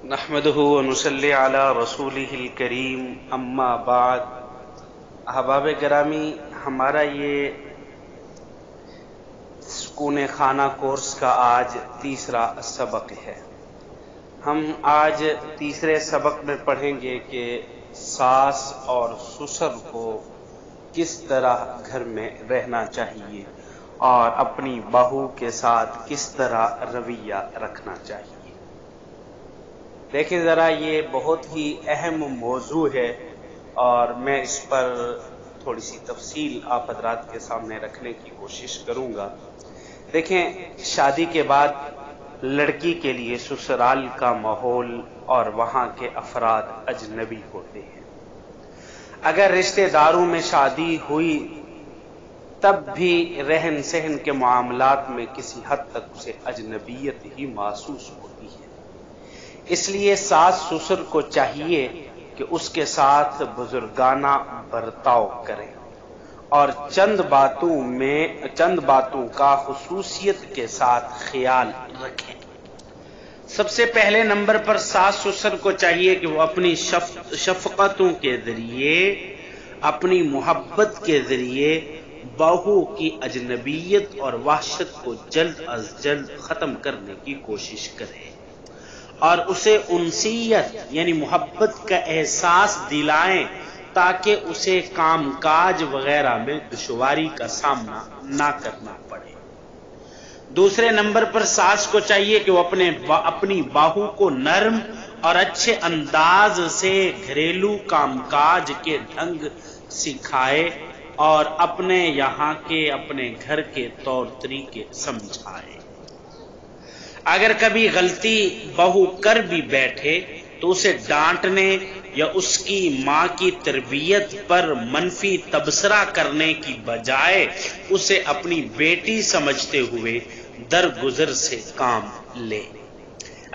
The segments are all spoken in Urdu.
نحمده ونصلی علی رسولہ الکریم اما بعد۔ احباب گرامی، ہمارا یہ سکون خانہ کورس کا آج تیسرا سبق ہے۔ ہم آج تیسرے سبق میں پڑھیں گے کہ ساس اور سسر کو کس طرح گھر میں رہنا چاہیے اور اپنی بہو کے ساتھ کس طرح رویہ رکھنا چاہیے۔ دیکھیں ذرا، یہ بہت ہی اہم موضوع ہے اور میں اس پر تھوڑی سی تفصیل آپ حضرات کے سامنے رکھنے کی کوشش کروں گا۔ دیکھیں، شادی کے بعد لڑکی کے لیے سسرال کا ماحول اور وہاں کے افراد اجنبی ہوتے ہیں۔ اگر رشتہ داروں میں شادی ہوئی تب بھی رہن سہن کے معاملات میں کسی حد تک اسے اجنبیت ہی محسوس ہوتی ہے۔ اس لیے ساس سسر کو چاہیے کہ اس کے ساتھ بزرگانہ برتاؤ کریں اور چند باتوں کا خصوصیت کے ساتھ خیال رکھیں۔ سب سے پہلے نمبر پر ساس سسر کو چاہیے کہ وہ اپنی شفقتوں کے ذریعے، اپنی محبت کے ذریعے بہو کی اجنبیت اور وحشت کو جلد از جلد ختم کرنے کی کوشش کرے اور اسے انسیت یعنی محبت کا احساس دلائیں تاکہ اسے کام کاج وغیرہ میں دشواری کا سامنا نہ کرنا پڑے۔ دوسرے نمبر پر ساس کو چاہیے کہ وہ اپنی بہو کو نرم اور اچھے انداز سے گھریلو کام کاج کے ڈھنگ سکھائے اور اپنے گھر کے طور طریقے سمجھائے۔ اگر کبھی غلطی بہو کر بھی بیٹھے تو اسے ڈانٹنے یا اس کی ماں کی تربیت پر منفی تبصرہ کرنے کی بجائے اسے اپنی بیٹی سمجھتے ہوئے درگزر سے کام لے۔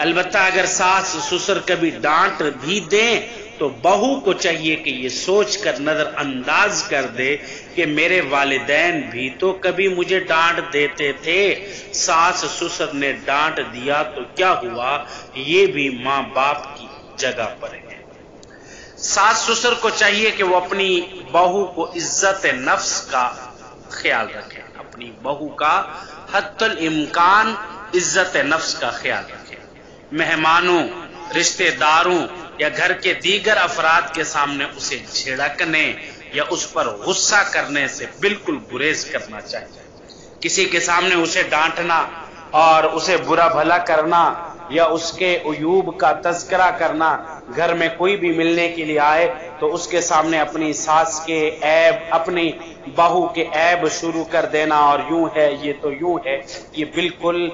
البتہ اگر ساس سسر کبھی ڈانٹ بھی دیں تو بہو کو چاہیے کہ یہ سوچ کر نظر انداز کر دے کہ میرے والدین بھی تو کبھی مجھے ڈانٹ دیتے تھے، ساس سسر نے ڈانٹ دیا تو کیا ہوا، یہ بھی ماں باپ کی جگہ پر ہے۔ ساس سسر کو چاہیے کہ وہ اپنی بہو کو عزت نفس کا خیال رکھیں، اپنی بہو کا حتی الامکان عزت نفس کا خیال رکھیں۔ مہمانوں، رشتہ داروں یا گھر کے دیگر افراد کے سامنے اسے جھڑکنے یا اس پر غصہ کرنے سے بالکل گریز کرنا چاہیے۔ کسی کے سامنے اسے ڈانٹنا اور اسے برا بھلا کرنا یا اس کے عیوب کا تذکرہ کرنا، گھر میں کوئی بھی ملنے کے لیے آئے تو اس کے سامنے اپنی ساس کے عیب، اپنی بہو کے عیب شروع کر دینا اور یوں ہے یہ تو یوں ہے، یہ بالکل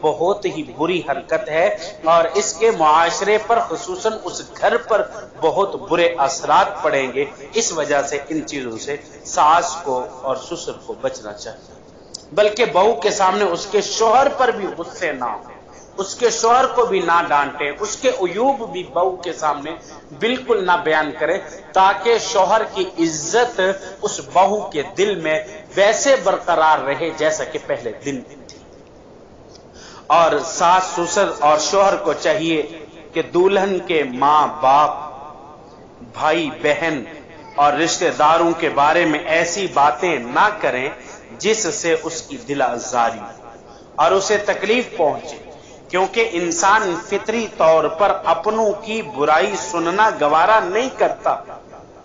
بہت ہی بری حرکت ہے اور اس کے معاشرے پر خصوصاً اس گھر پر بہت برے اثرات پڑیں گے۔ اس وجہ سے ان چیزوں سے ساس کو اور سسر کو بچنا چاہیے، بلکہ بہو کے سامنے اس کے شوہر پر بھی غصے نہ ہو، اس کے شوہر کو بھی نہ ڈانٹے، اس کے عیوب بھی بہو کے سامنے بالکل نہ بیان کرے تاکہ شوہر کی عزت اس بہو کے دل میں ویسے برقرار رہے جیسا کہ پہلے دن تھی۔ اور ساس سسر اور شوہر کو چاہیے کہ دلہن کے ماں باپ، بھائی بہن اور رشتہ داروں کے بارے میں ایسی باتیں نہ کریں جس سے اس کی دل آزاری اور اسے تکلیف پہنچے، کیونکہ انسان فطری طور پر اپنوں کی برائی سننا گوارا نہیں کرتا،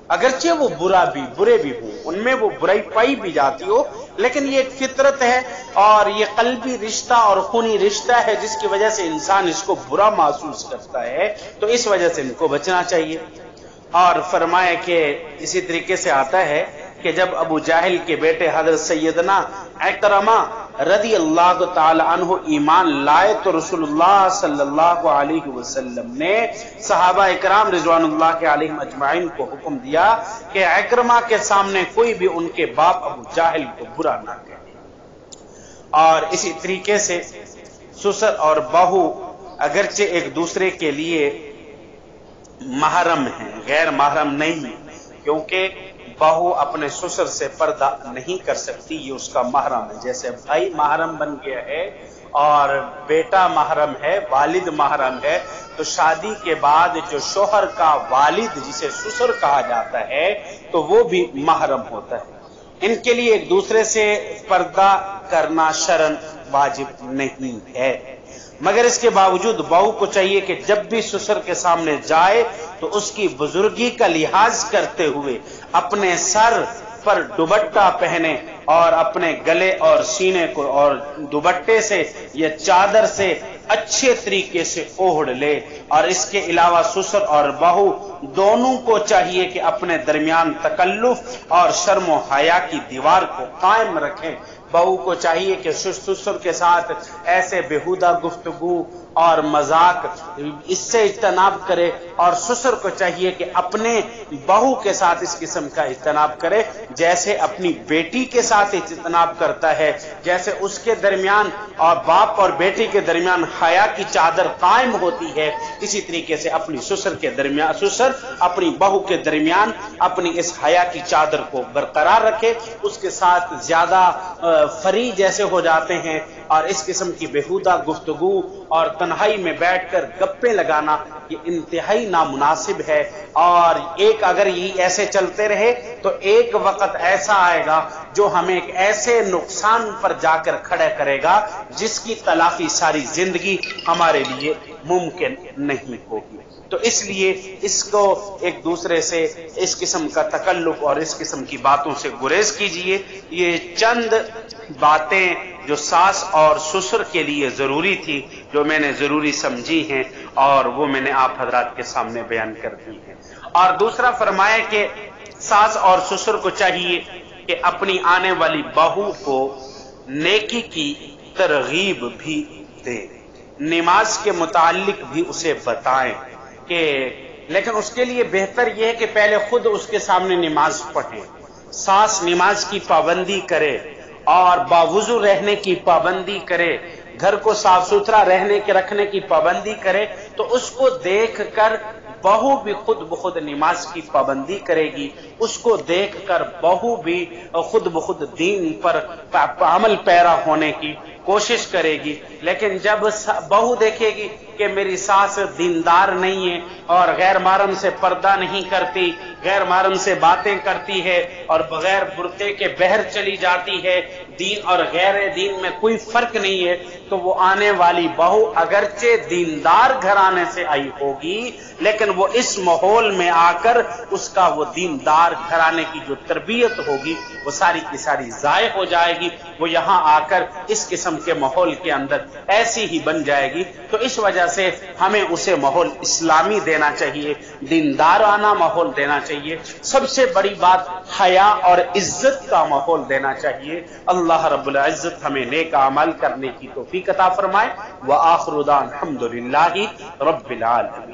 اگرچہ وہ برے بھی ہوں، ان میں وہ برائی پائی بھی جاتی ہو، لیکن یہ ایک فطرت ہے اور یہ قلبی رشتہ اور خونی رشتہ ہے جس کی وجہ سے انسان اس کو برا محسوس کرتا ہے، تو اس وجہ سے ان کو بچنا چاہیے۔ اور فرمائے کہ اسی طریقے سے آتا ہے کہ جب ابو جہل کے بیٹے حضرت سیدنا عکرمہ رضی اللہ تعالی عنہ ایمان لائے تو رسول اللہ صلی اللہ علیہ وسلم نے صحابہ اکرام رضوان اللہ علیہم اجمعین کو حکم دیا کہ عکرمہ کے سامنے کوئی بھی ان کے باپ ابو جہل کو برا نہ کہے۔ اور اسی طریقے سے سسر اور بہو اگرچہ ایک دوسرے کے لیے محرم ہیں، غیر محرم نہیں، کیونکہ بہو اپنے سسر سے پردہ نہیں کر سکتی، یہ اس کا محرم ہے، جیسے بھائی محرم بن گیا ہے اور بیٹا محرم ہے، والد محرم ہے، تو شادی کے بعد جو شوہر کا والد جسے سسر کہا جاتا ہے تو وہ بھی محرم ہوتا ہے. ان کے لیے ایک دوسرے سے پردہ کرنا شرعاً واجب نہیں ہے، مگر اس کے باوجود بہو کو چاہیے کہ جب بھی سسر کے سامنے جائے تو اس کی بزرگی کا لحاظ کرتے ہوئے اپنے سر پر دوپٹہ پہنے اور اپنے گلے اور سینے کو اور دوپٹے سے یا چادر سے اچھے طریقے سے اوڑھ لے. اور اس کے علاوہ سسر اور بہو دونوں کو چاہیے کہ اپنے درمیان تکلف اور شرم و حیا کی دیوار کو قائم رکھیں. بہو کو چاہیے کہ سسر کے ساتھ ایسے بیہودہ گفتگو اور مذاق اس سے اجتناب کرے، اور سسر کو چاہیے کہ اپنے بہو کے ساتھ اس قسم کا اجتناب کرے جیسے اپنی بیٹی کے ساتھ اجتناب کرتا ہے. جیسے اس کے درمیان اور باپ اور بیٹی کے درمیان حیا کی چادر قائم ہوتی ہے، اسی طریقے سے اپنی سسر کے درمیان سسر اپنی بہو کے درمیان اپنی اس حیا کی چادر کو برقرار رکھے. اس کے ساتھ زیادہ فری جیسے ہو جاتے ہیں اور اس قسم کی بیہودہ گفتگو اور تنہائی میں بیٹھ کر گپیں لگانا یہ انتہائی نامناسب ہے. اور اگر یہ ایسے چلتے رہے تو ایک وقت ایسا آئے گا جو ہمیں ایک ایسے نقصان پر جا کر کھڑا کرے گا جس کی تلافی ساری زندگی ہمارے لیے ممکن نہیں ہوگی. تو اس لیے اس کو ایک دوسرے سے اس قسم کا تکلف اور اس قسم کی باتوں سے گریز کیجیے. یہ چند باتیں جو ساس اور سسر کے لیے ضروری تھی جو میں نے ضروری سمجھی ہیں اور وہ میں نے آپ حضرات کے سامنے بیان کر دی ہیں. اور دوسرا فرمایا کہ ساس اور سسر کو چاہیے کہ اپنی آنے والی بہو کو نیکی کی ترغیب بھی دیں، نماز کے متعلق بھی اسے بتائیں لیکن اس کے لیے بہتر یہ ہے کہ پہلے خود اس کے سامنے نماز پڑھیں. ساس نماز کی پابندی کرے اور باوضو رہنے کی پابندی کرے، گھر کو صاف ستھرا رکھنے کی پابندی کرے، تو اس کو دیکھ کر بہو بھی خود بخود نماز کی پابندی کرے گی. اس کو دیکھ کر بہو بھی خود بخود دین پر عمل پیرا ہونے کی کوشش کرے گی. لیکن جب بہو دیکھے گی کہ میری ساس دیندار نہیں ہے اور غیر محرم سے پردہ نہیں کرتی، غیر محرم سے باتیں کرتی ہے اور بغیر برقعے کے بہر چلی جاتی ہے، دین اور غیر دین میں کوئی فرق نہیں ہے، تو وہ آنے والی بہو اگرچہ دیندار گھرانے سے آئی ہوگی لیکن وہ اس ماحول میں آ کر اس کا وہ دیندار گھرانے کی جو تربیت ہوگی وہ ساری کی ساری ضائع ہو جائے گی. وہ یہاں آ کر اس قسم کے ماحول کے اندر ایسی ہی بن جائے گی. تو اس وجہ سے ہمیں اسے ماحول اسلامی دینا چاہیے، دیندارانہ ماحول دینا چاہیے. سب سے بڑی بات حیا اور عزت کا ماحول دینا چاہیے. اللہ رب العزت ہمیں نیک اعمال کرنے کی توفیق عطا فرمائے. وآخر دعوانا الحمدللہ رب العالمین.